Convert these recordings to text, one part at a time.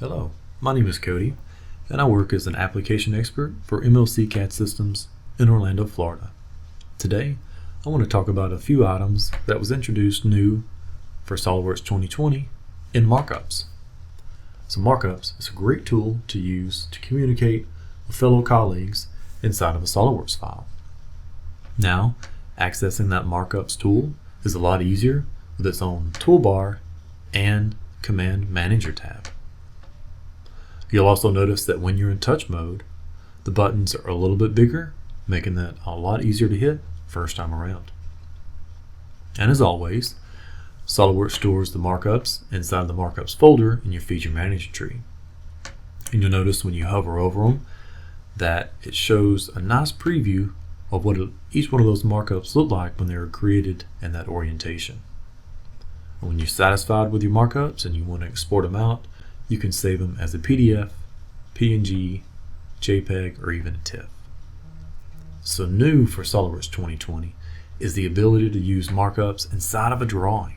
Hello, my name is Cody, and I work as an application expert for MLC CAD systems in Orlando, Florida. Today, I want to talk about a few items that was introduced new for SOLIDWORKS 2020 in Markups. So Markups is a great tool to use to communicate with fellow colleagues inside of a SOLIDWORKS file. Now, accessing that Markups tool is a lot easier with its own toolbar and Command Manager tab. You'll also notice that when you're in touch mode, the buttons are a little bit bigger, making that a lot easier to hit first time around. And as always, SOLIDWORKS stores the markups inside the markups folder in your feature manager tree. And you'll notice when you hover over them that it shows a nice preview of what each one of those markups look like when they were created in that orientation. And when you're satisfied with your markups and you want to export them out, you can save them as a PDF, PNG, JPEG, or even a TIFF. So new for SOLIDWORKS 2020 is the ability to use markups inside of a drawing.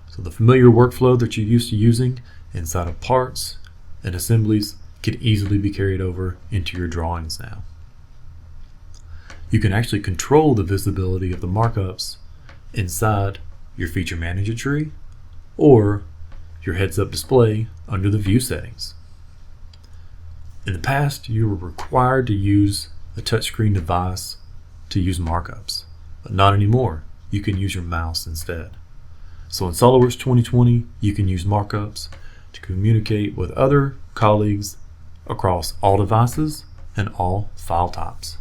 So the familiar workflow that you're used to using inside of parts and assemblies can easily be carried over into your drawings now. You can actually control the visibility of the markups inside your feature manager tree or your heads-up display under the view settings. In the past, you were required to use a touchscreen device to use markups, but not anymore. You can use your mouse instead. So in SOLIDWORKS 2020, you can use markups to communicate with other colleagues across all devices and all file types.